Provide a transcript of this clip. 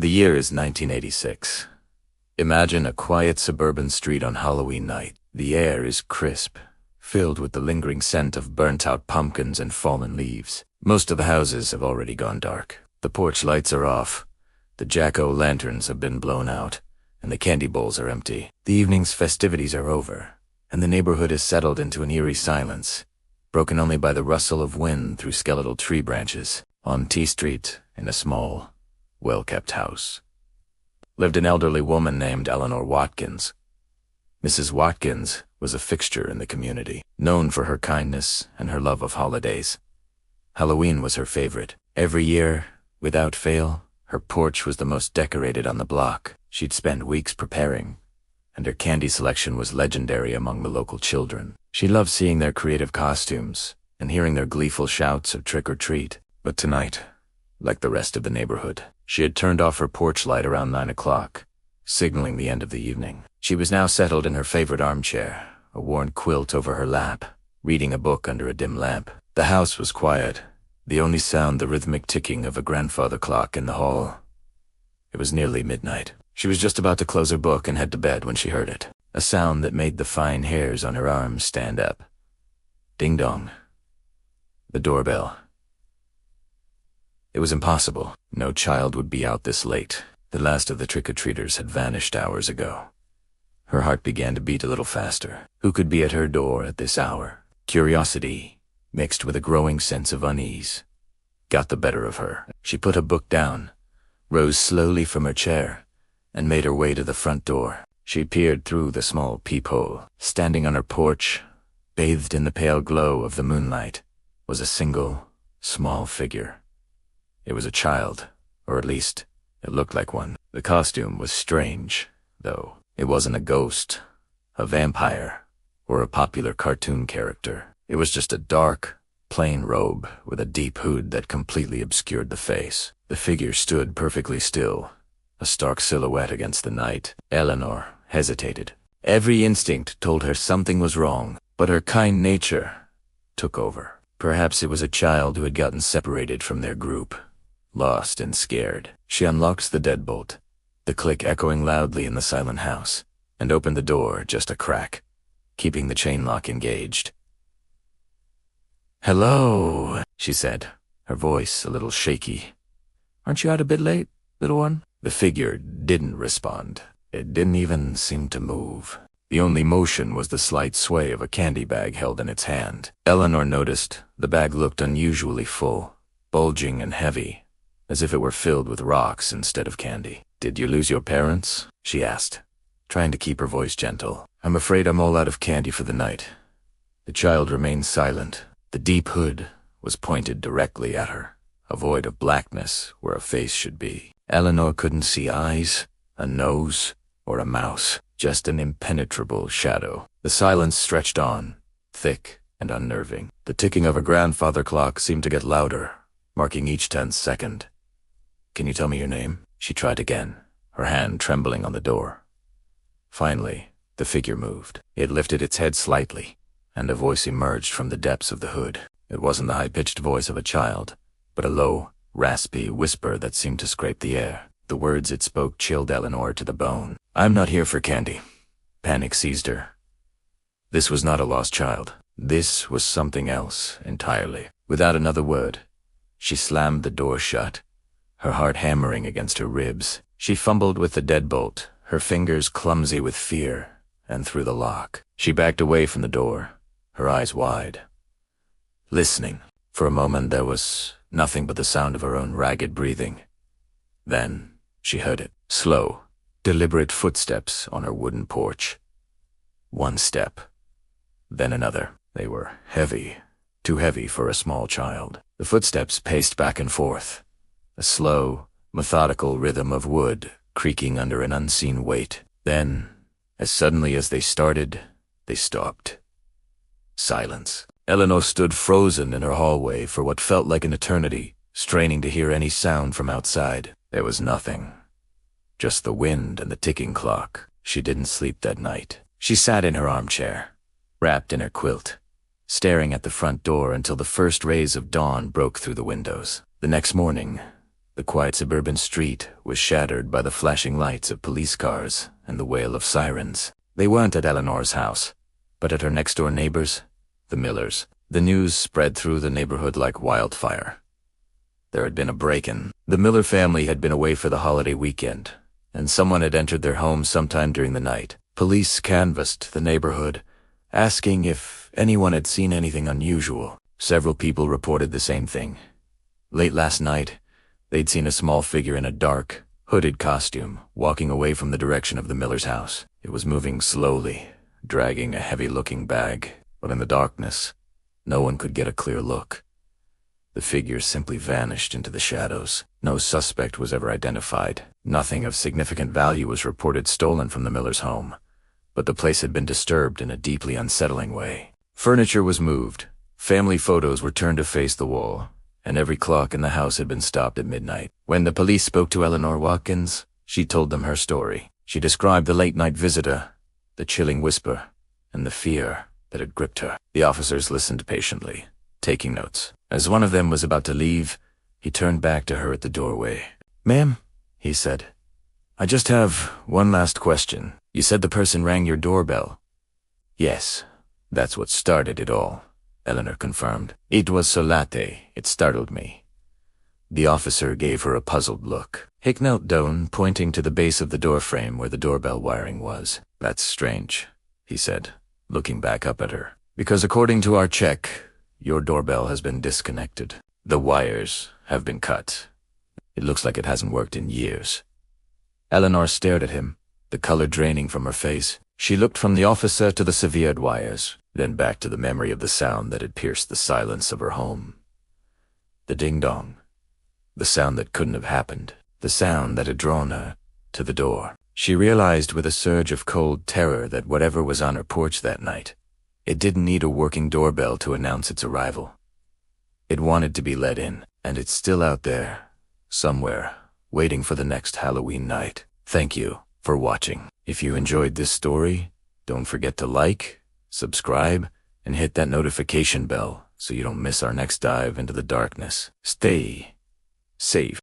The year is 1986. Imagine a quiet suburban street on Halloween night. The air is crisp, filled with the lingering scent of burnt-out pumpkins and fallen leaves. Most of the houses have already gone dark. The porch lights are off, the jack-o'-lanterns have been blown out, and the candy bowls are empty. The evening's festivities are over, and the neighborhood is settled into an eerie silence, broken only by the rustle of wind through skeletal tree branches. On T Street, in a small, well-kept house, lived an elderly woman named Eleanor Watkins. Mrs. Watkins was a fixture in the community, known for her kindness and her love of holidays. Halloween was her favorite. Every year, without fail, her porch was the most decorated on the block. She'd spend weeks preparing, and her candy selection was legendary among the local children. She loved seeing their creative costumes and hearing their gleeful shouts of trick or treat. But tonight, like the rest of the neighborhood, she had turned off her porch light around 9 o'clock, signaling the end of the evening. She was now settled in her favorite armchair, a worn quilt over her lap, reading a book under a dim lamp. The house was quiet, the only sound the rhythmic ticking of a grandfather clock in the hall. It was nearly midnight. She was just about to close her book and head to bed when she heard it, a sound that made the fine hairs on her arms stand up. Ding-dong. The doorbell. It was impossible. No child would be out this late. The last of the trick-or-treaters had vanished hours ago. Her heart began to beat a little faster. Who could be at her door at this hour? Curiosity, mixed with a growing sense of unease, got the better of her. She put a book down, rose slowly from her chair, and made her way to the front door. She peered through the small peephole. Standing on her porch, bathed in the pale glow of the moonlight, was a single, small figure. It was a child, or at least, it looked like one. The costume was strange, though. It wasn't a ghost, a vampire, or a popular cartoon character. It was just a dark, plain robe with a deep hood that completely obscured the face. The figure stood perfectly still, a stark silhouette against the night. Eleanor hesitated. Every instinct told her something was wrong, but her kind nature took over. Perhaps it was a child who had gotten separated from their group, lost and scared. She unlocked the deadbolt, the click echoing loudly in the silent house, and opened the door just a crack, keeping the chain lock engaged. "Hello," she said, her voice a little shaky. "Aren't you out a bit late, little one?" The figure didn't respond. It didn't even seem to move. The only motion was the slight sway of a candy bag held in its hand. Eleanor noticed the bag looked unusually full, bulging and heavy, as if it were filled with rocks instead of candy. "Did you lose your parents?" she asked, trying to keep her voice gentle. "I'm afraid I'm all out of candy for the night." The child remained silent. The deep hood was pointed directly at her, a void of blackness where a face should be. Eleanor couldn't see eyes, a nose, or a mouse, just an impenetrable shadow. The silence stretched on, thick and unnerving. The ticking of her grandfather clock seemed to get louder, marking each 10th second. "Can you tell me your name?" She tried again, her hand trembling on the door. Finally, the figure moved. It lifted its head slightly, and a voice emerged from the depths of the hood. It wasn't the high-pitched voice of a child, but a low, raspy whisper that seemed to scrape the air. The words it spoke chilled Eleanor to the bone. "I'm not here for candy." Panic seized her. This was not a lost child. This was something else entirely. Without another word, she slammed the door shut, her heart hammering against her ribs. She fumbled with the deadbolt, her fingers clumsy with fear, and threw the lock. She backed away from the door, her eyes wide, listening. For a moment there was nothing but the sound of her own ragged breathing. Then she heard it. Slow, deliberate footsteps on her wooden porch. One step, then another. They were heavy, too heavy for a small child. The footsteps paced back and forth, a slow, methodical rhythm of wood creaking under an unseen weight. Then, as suddenly as they started, they stopped. Silence. Eleanor stood frozen in her hallway for what felt like an eternity, straining to hear any sound from outside. There was nothing. Just the wind and the ticking clock. She didn't sleep that night. She sat in her armchair, wrapped in her quilt, staring at the front door until the first rays of dawn broke through the windows. The next morning, The quiet suburban street was shattered by the flashing lights of police cars and the wail of sirens. They weren't at Eleanor's house, but at her next-door neighbors, the Millers. The news spread through the neighborhood like wildfire. There had been a break-in. The Miller family had been away for the holiday weekend, and someone had entered their home sometime during the night. Police canvassed the neighborhood, asking if anyone had seen anything unusual. Several people reported the same thing. Late last night, they'd seen a small figure in a dark, hooded costume walking away from the direction of the Miller's house. It was moving slowly, dragging a heavy-looking bag, but in the darkness, no one could get a clear look. The figure simply vanished into the shadows. No suspect was ever identified. Nothing of significant value was reported stolen from the Miller's home, but the place had been disturbed in a deeply unsettling way. Furniture was moved, family photos were turned to face the wall, and every clock in the house had been stopped at midnight. When the police spoke to Eleanor Watkins, she told them her story. She described the late-night visitor, the chilling whisper, and the fear that had gripped her. The officers listened patiently, taking notes. As one of them was about to leave, he turned back to her at the doorway. "Ma'am," he said, "I just have one last question. You said the person rang your doorbell." "Yes, that's what started it all," Eleanor confirmed. "It was Solate. It startled me." The officer gave her a puzzled look. He knelt down, pointing to the base of the doorframe where the doorbell wiring was. "That's strange," he said, looking back up at her. "Because according to our check, your doorbell has been disconnected. The wires have been cut. It looks like it hasn't worked in years." Eleanor stared at him, the color draining from her face. She looked from the officer to the severed wires, then back to the memory of the sound that had pierced the silence of her home. The ding-dong. The sound that couldn't have happened. The sound that had drawn her to the door. She realized with a surge of cold terror that whatever was on her porch that night, it didn't need a working doorbell to announce its arrival. It wanted to be let in, and it's still out there, somewhere, waiting for the next Halloween night. Thank you for watching. If you enjoyed this story, don't forget to like, subscribe, and hit that notification bell so you don't miss our next dive into the darkness. Stay safe.